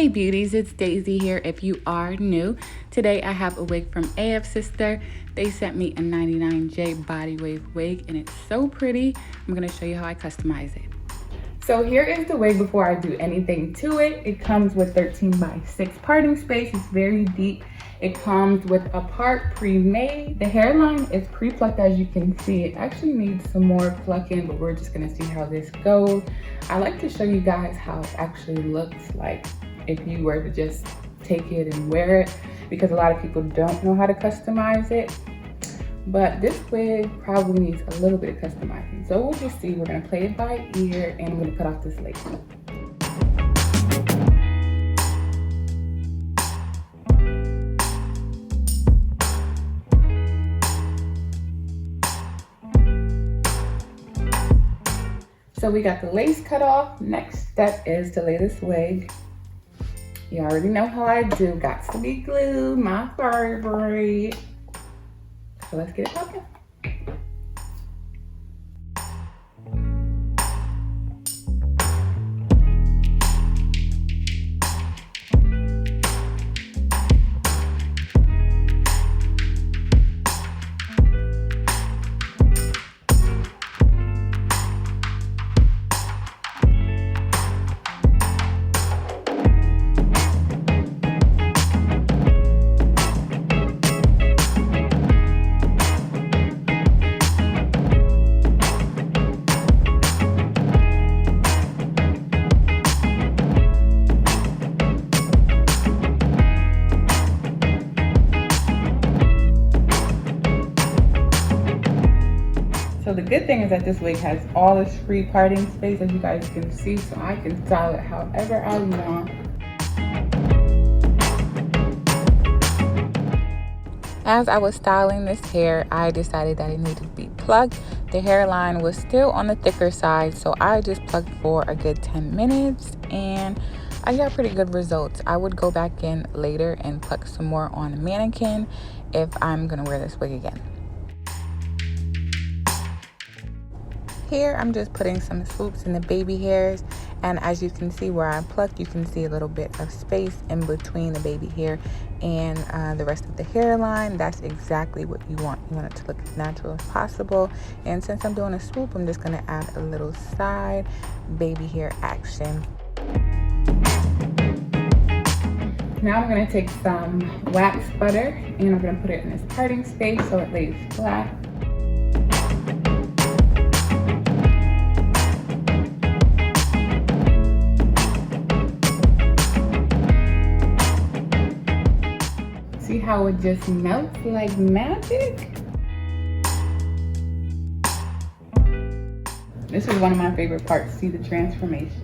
Hey beauties, it's Daisy here if you are new. Today I have a wig from AFSister. They sent me a 99J body wave wig and it's so pretty. I'm going to show you how I customize it. So here is the wig before I do anything to it. It comes with 13x6 parting space. It's very deep. It comes with a part pre-made. The hairline is pre-plucked, as you can see. It actually needs some more plucking, but we're just gonna see how this goes. I like to show you guys how it actually looks like if you were to just take it and wear it, because a lot of people don't know how to customize it. But this wig probably needs a little bit of customizing. So we'll just see. We're gonna play it by ear and I'm gonna cut off this lace. So we got the lace cut off. Next step is to lay this wig. You already know how I do. Got to be glued, my favorite. So let's get it popping. So the good thing is that this wig has all this free parting space, as you guys can see, so I can style it however I want. As I was styling this hair, I decided that it needed to be plucked. The hairline was still on the thicker side, so I just plucked for a good 10 minutes and I got pretty good results. I would go back in later and pluck some more on a mannequin if I'm gonna wear this wig again. Here I'm just putting some swoops in the baby hairs, and as you can see where I plucked, you can see a little bit of space in between the baby hair and the rest of the hairline. That's exactly what you want. You want it to look as natural as possible. And since I'm doing a swoop, I'm just going to add a little side baby hair action. Now I'm going to take some wax butter and I'm going to put it in this parting space so it lays flat. See how it just melts like magic? This is one of my favorite parts, see the transformation.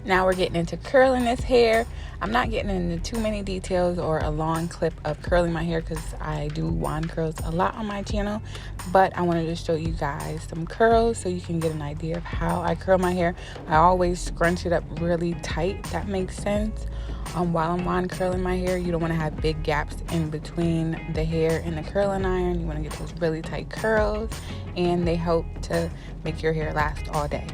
Now we're getting into curling this hair. I'm not getting into too many details or a long clip of curling my hair because I do wand curls a lot on my channel, but I wanted to show you guys some curls so you can get an idea of how I curl my hair. I always scrunch it up really tight, if that makes sense. While I'm wand curling my hair, you don't want to have big gaps in between the hair and the curling iron. You want to get those really tight curls, and they help to make your hair last all day.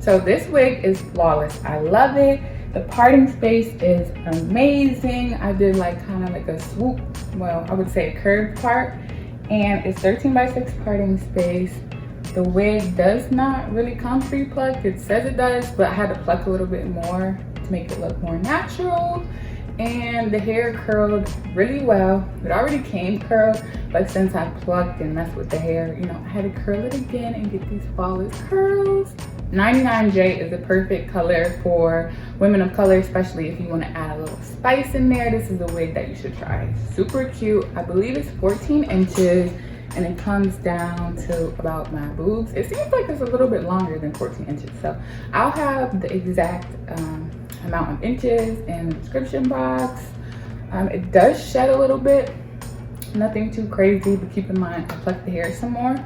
So this wig is flawless. I love it. The parting space is amazing. I did like kind of like a swoop, well, I would say a curved part, and it's 13x6 parting space. The wig does not really come pre-plucked. It says it does, but I had to pluck a little bit more to make it look more natural. And the hair curled really well. It already came curled, but since I plucked and messed with the hair, you know, I had to curl it again and get these flawless curls. 99J is the perfect color for women of color, especially if you want to add a little spice in there. This is a wig that you should try. Super cute. I believe it's 14 inches and it comes down to about my boobs. It seems like it's a little bit longer than 14 inches. So I'll have the exact amount of inches in the description box. It does shed a little bit. Nothing too crazy, but keep in mind I plucked the hair some more.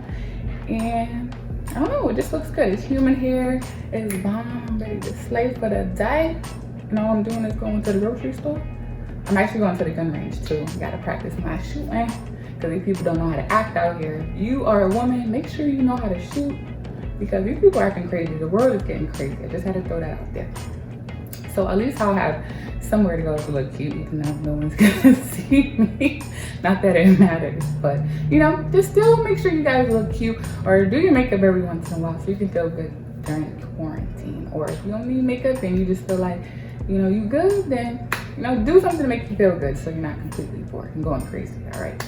And I don't know, it just looks good. It's human hair. It's bomb. I'm ready to slay for the day. And all I'm doing is going to the grocery store. I'm actually going to the gun range too. Gotta practice my shooting. Because these people don't know how to act out here. If you are a woman, make sure you know how to shoot. Because these people are acting crazy. The world is getting crazy. I just had to throw that out there. So at least I'll have somewhere to go to look cute, even though no one's gonna see me. Not that it matters, but you know, just still make sure you guys look cute, or do your makeup every once in a while so you can feel good during quarantine. Or if you don't need makeup and you just feel like, you know, you good, then, you know, do something to make you feel good so you're not completely bored and going crazy, all right?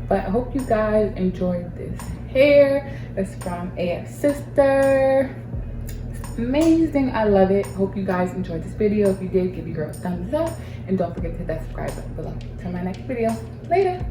But I hope you guys enjoyed this hair. It's from AFSister. Amazing, I love it. Hope you guys enjoyed this video. If you did, give your girl a thumbs up and don't forget to hit that subscribe button below. Till my next video. Later.